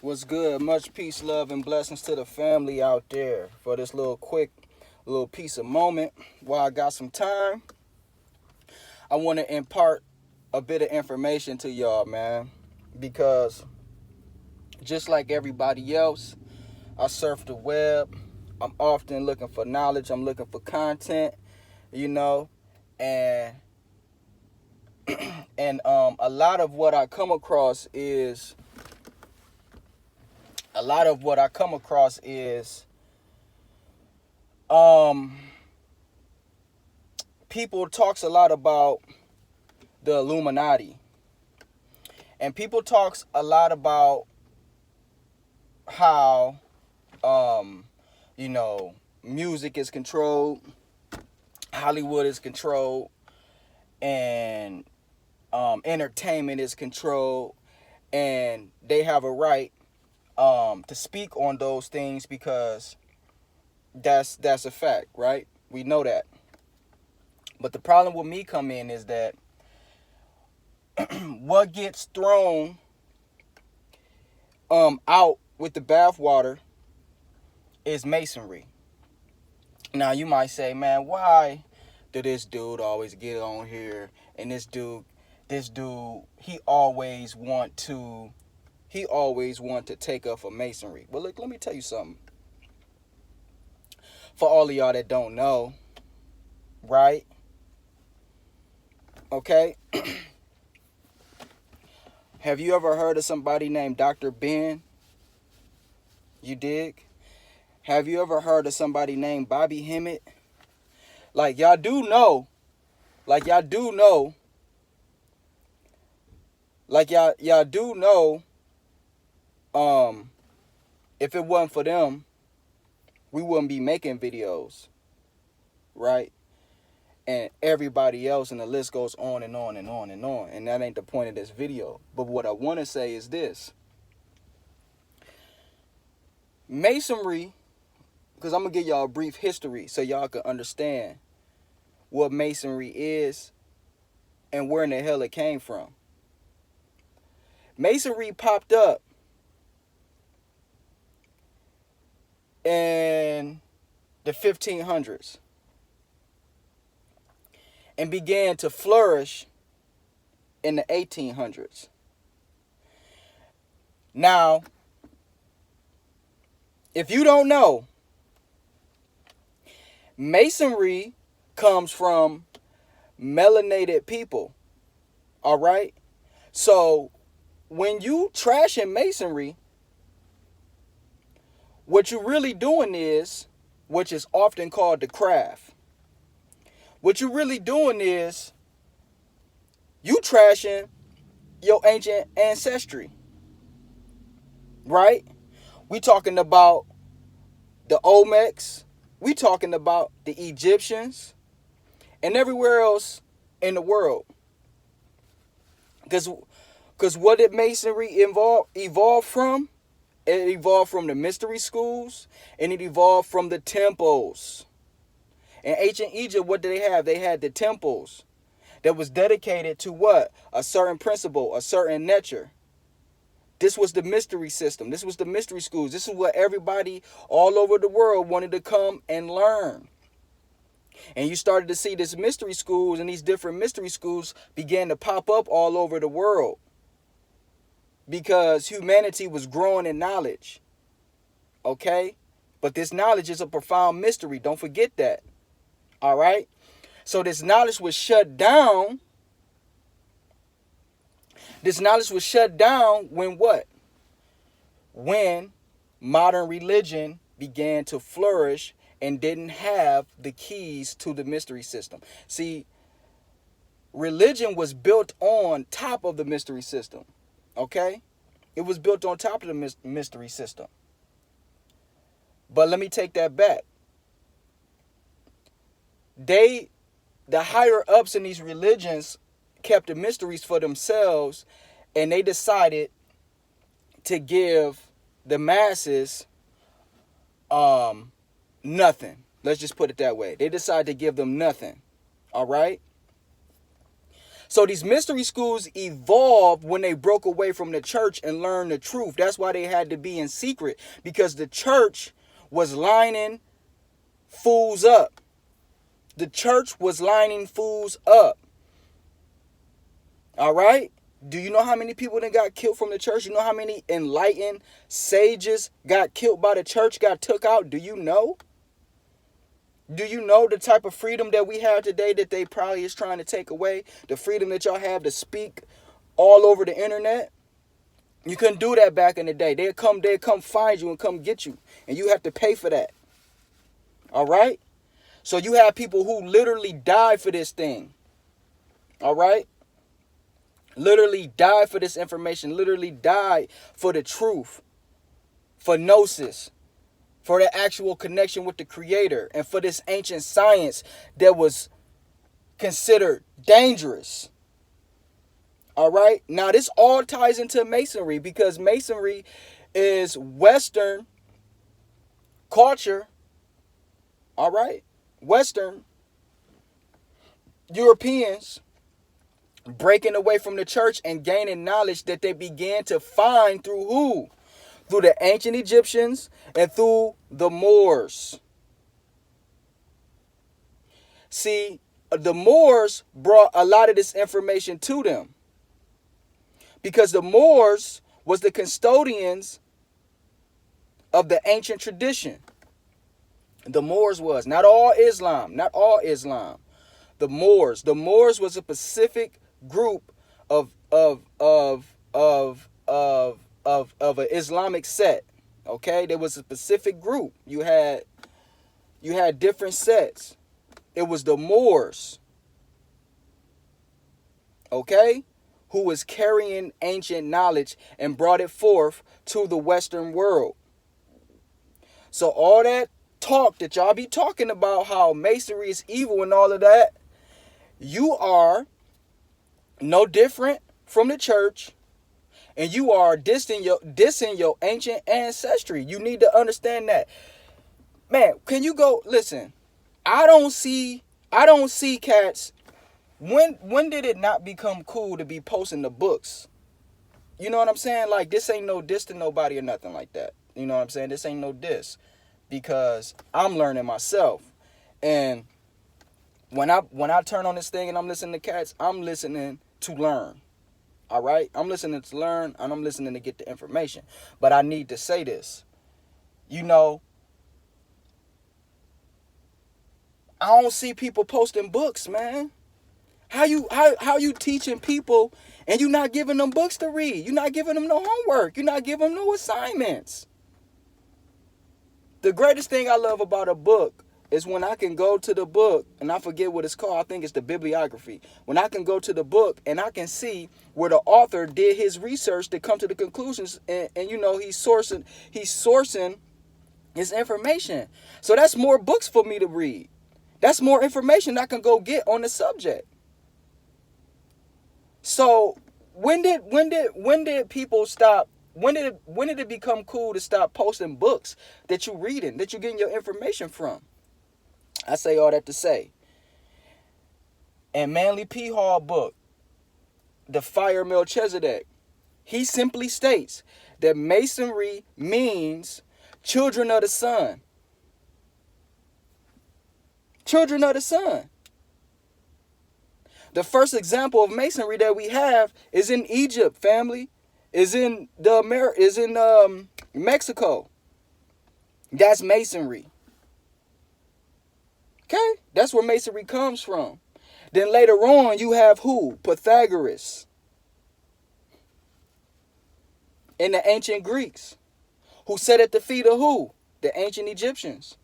What's good? Much peace, love, and blessings to the family out there for this little piece of moment. While I got some time, I want to impart a bit of information to y'all, man. Because just like everybody else, I surf the web. I'm often looking for knowledge. I'm looking for content, you know, and a lot of what I come across is um people talks a lot about the Illuminati, and people talks a lot about how um you know music is controlled, Hollywood is controlled, and entertainment is controlled, and they have a right to speak on those things because that's a fact, right? We know that. But the problem with me come in is that what gets thrown out with the bathwater is Masonry. Now you might say, man, why do this dude always get on here, and this dude, he always want to take up for Masonry. Well, look, let me tell you something. For all of y'all that don't know, right? Okay, have you ever heard of somebody named Dr. Ben? You dig? Have you ever heard of somebody named Bobby Hemmett? Like y'all do know, like y'all do know, like y'all do know. Um, if it wasn't for them, we wouldn't be making videos, right? And everybody else, and the list goes on and on and on and on. And that ain't the point of this video. But what I want to say is this: Masonry, because I'm gonna give y'all a brief history so y'all can understand what Masonry is and where in the hell it came from. Masonry popped up in the 1500s and began to flourish in the 1800s. Now, if you don't know, Masonry comes from melanated people, all right? So when you trashing Masonry, what you're really doing is, which is often called the craft, what you're really doing is you trashing your ancient ancestry, right? We talking about the Olmecs, we talking about the Egyptians, and everywhere else in the world. Because what did Masonry evolve from? It evolved from the mystery schools, and it evolved from the temples. In ancient Egypt, what did they have? They had the temples that was dedicated to what? A certain principle, a certain nature. This was the mystery system. This was the mystery schools. This is what everybody all over the world wanted to come and learn. And you started to see this mystery schools, and these different mystery schools began to pop up all over the world because humanity was growing in knowledge. Okay? But this knowledge is a profound mystery. Don't forget that. All right? So this knowledge was shut down. This knowledge was shut down when what? When modern religion began to flourish and didn't have the keys to the mystery system. See, religion was built on top of the mystery system. Okay? It was built on top of the mystery system. But let me take that back. The higher ups in these religions kept the mysteries for themselves, and they decided to give the masses nothing. Let's just put it that way. They decided to give them nothing. All right? So these mystery schools evolved when they broke away from the church and learned the truth. That's why they had to be in secret, because the church was lining fools up. The church was lining fools up. All right? Do you know how many people that got killed from the church? You know how many enlightened sages got killed by the church, got took out? Do you know? Do you know the type of freedom that we have today that they probably is trying to take away? The freedom that y'all have to speak all over the internet? You couldn't do that back in the day. They'd come find you and come get you. And you have to pay for that. All right? So you have people who literally died for this thing. All right? Literally died for this information. Literally died for the truth. For gnosis. For the actual connection with the Creator. And for this ancient science that was considered dangerous. All right? Now this all ties into Masonry, because Masonry is Western culture. All right? Western Europeans breaking away from the church and gaining knowledge that they began to find through who? Through the ancient Egyptians and through the Moors. See, the Moors brought a lot of this information to them, because the Moors was the custodians of the ancient tradition. The Moors was not all Islam, The Moors was a specific group of an Islamic sect. Okay, there was a specific group. You had different sets. It was the Moors. Okay, who was carrying ancient knowledge and brought it forth to the Western world. So all that talk that y'all be talking about, how Masonry is evil and all of that, you are no different from the church, and you are dissing your ancient ancestry. You need to understand that. Man, can you go listen? I don't see cats. When did it not become cool to be posting the books? You know what I'm saying? Like, this ain't no diss to nobody or nothing like that. You know what I'm saying? This ain't no diss, because I'm learning myself. And when I turn on this thing and I'm listening to cats, I'm listening to learn. All right? I'm listening to learn, and I'm listening to get the information. But I need to say this. You know, I don't see people posting books, man. How you teaching people and you not giving them books to read? You're not giving them no homework. You're not giving them no assignments. The greatest thing I love about a book is when I can go to the book, and I forget what it's called. I think it's the bibliography. When I can go to the book and I can see where the author did his research to come to the conclusions, and you know, he's sourcing his information. So that's more books for me to read. That's more information I can go get on the subject. So when did people stop? When did it become cool to stop posting books that you're reading, that you're getting your information from? I say all that to say, in Manly P. Hall book, The Fire Melchizedek, he simply states that Masonry means children of the sun. Children of the sun. The first example of Masonry that we have is in Egypt, family. Is in Mexico. That's Masonry. Okay? That's where Masonry comes from. Then later on, you have who? Pythagoras. In the ancient Greeks. Who sat at the feet of who? The ancient Egyptians.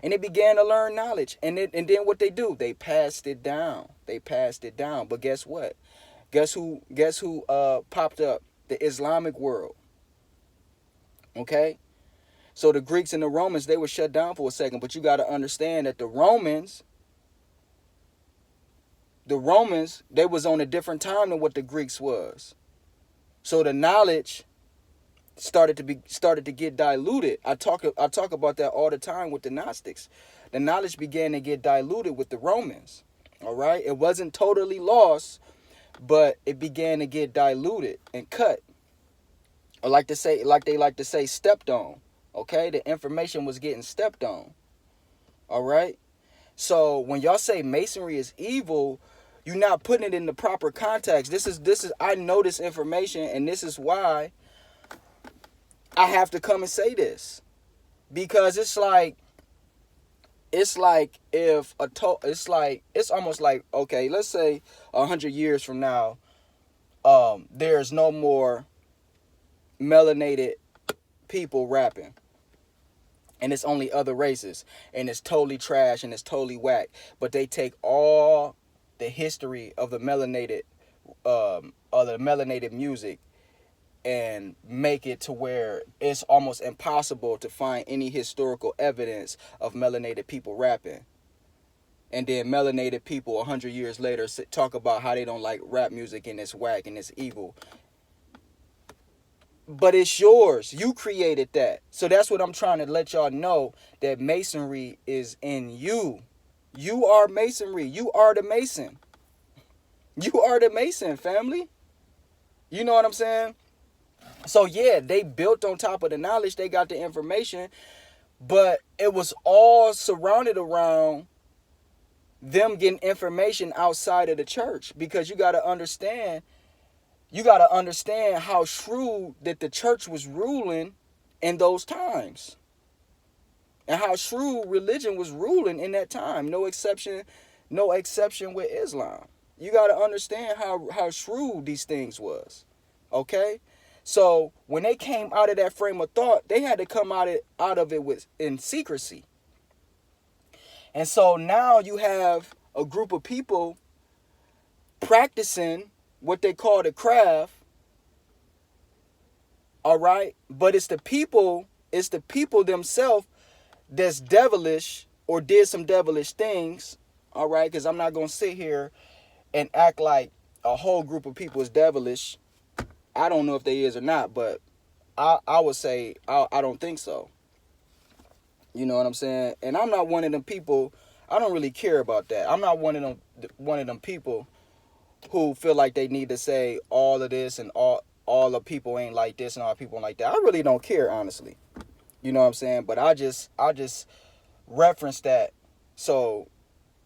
And they began to learn knowledge. And then what they do? They passed it down. But guess what? Guess who popped up? The Islamic world. Okay? So the Greeks and the Romans, they were shut down for a second. But you got to understand that the Romans, they was on a different time than what the Greeks was. So the knowledge started to get diluted. I talk about that all the time with the Gnostics. The knowledge began to get diluted with the Romans. All right? It wasn't totally lost, but it began to get diluted and cut, or like they like to say, stepped on. Okay, the information was getting stepped on. All right. So when y'all say Masonry is evil, you're not putting it in the proper context. This is I know this information, and this is why I have to come and say this, because it's like if it's almost like, okay, let's say 100 years from now, there's no more melanated people rapping, and it's only other races, and it's totally trash and it's totally whack, but they take all the history of the melanated music and make it to where it's almost impossible to find any historical evidence of melanated people rapping. And then melanated people 100 years later talk about how they don't like rap music and it's whack and it's evil. But it's yours. You created that. So that's what I'm trying to let y'all know, that Masonry is in you. You are Masonry. You are the Mason. You are the Mason, family. You know what I'm saying? So yeah, they built on top of the knowledge. They got the information, but it was all surrounded around them getting information outside of the church, because you got to understand how shrewd that the church was ruling in those times, and how shrewd religion was ruling in that time. No exception with Islam. You got to understand how shrewd these things was. Okay? So when they came out of that frame of thought, they had to come out of it in secrecy. And so now you have a group of people practicing what they call the craft. All right? But it's the people themselves that's devilish or did some devilish things. All right? Because I'm not going to sit here and act like a whole group of people is devilish. I don't know if they is or not, but I would say I don't think so. You know what I'm saying? And I'm not one of them people. I don't really care about that. I'm not one of them people who feel like they need to say all of this and all the people ain't like this and all people ain't like that. I really don't care, honestly. You know what I'm saying? But I just reference that so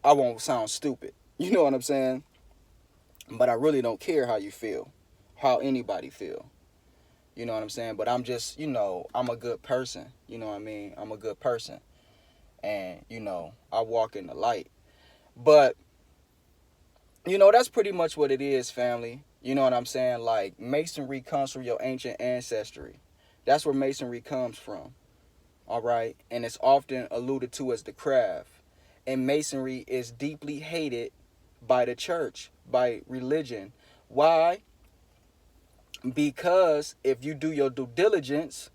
I won't sound stupid. You know what I'm saying? But I really don't care how you feel, how anybody feel. You know what I'm saying? But I'm just, I'm a good person. You know what I mean? I'm a good person. And, I walk in the light. But, that's pretty much what it is, family. You know what I'm saying? Like, Masonry comes from your ancient ancestry. That's where Masonry comes from. All right? And it's often alluded to as the craft. And Masonry is deeply hated by the church, by religion. Why? Because if you do your due diligence,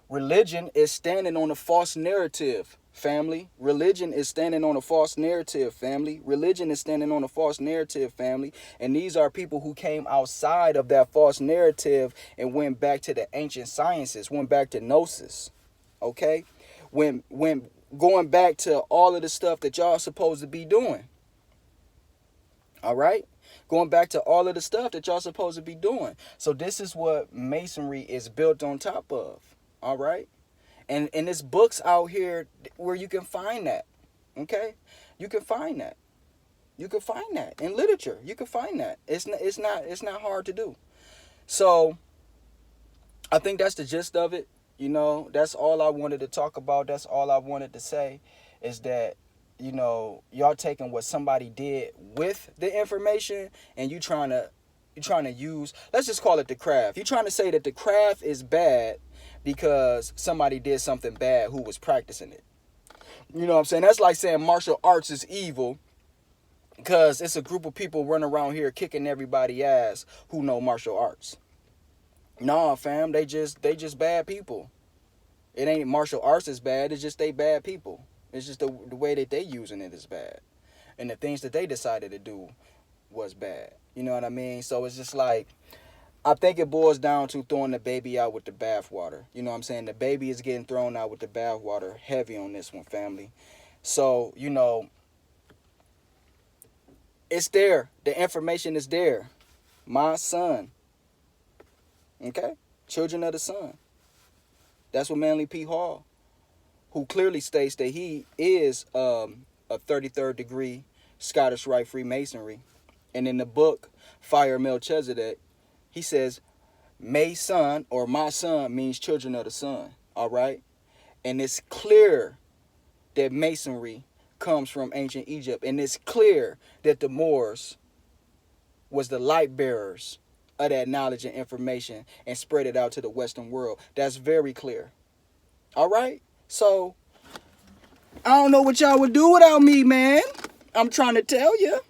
religion is standing on a false narrative, family. Religion is standing on a false narrative, family. Religion is standing on a false narrative, family. And these are people who came outside of that false narrative and went back to the ancient sciences, went back to Gnosis. Okay? When going back to all of the stuff that y'all supposed to be doing. All right? Going back to all of the stuff that y'all supposed to be doing. So this is what Masonry is built on top of. All right? And there's books out here where you can find that. Okay? You can find that. You can find that in literature. You can find that. It's not hard to do. So I think that's the gist of it. That's all I wanted to talk about. That's all I wanted to say, is that y'all taking what somebody did with the information and you're trying to use, let's just call it the craft. You're trying to say that the craft is bad because somebody did something bad who was practicing it. You know what I'm saying? That's like saying martial arts is evil because it's a group of people running around here kicking everybody's ass who know martial arts. Nah, fam, they just bad people. It ain't martial arts is bad, it's just they bad people. It's just the way that they using it is bad. And the things that they decided to do was bad. You know what I mean? So it's just like, I think it boils down to throwing the baby out with the bathwater. You know what I'm saying? The baby is getting thrown out with the bathwater heavy on this one, family. So, it's there. The information is there. My son. Okay? Children of the sun. That's what Manly P. Hall, who clearly states that he is a 33rd degree Scottish Rite Freemasonry. And in the book, Fire Melchizedek, he says, Mason or my son means children of the sun. All right? And it's clear that Masonry comes from ancient Egypt. And it's clear that the Moors was the light bearers of that knowledge and information and spread it out to the Western world. That's very clear. All right? So, I don't know what y'all would do without me, man. I'm trying to tell you.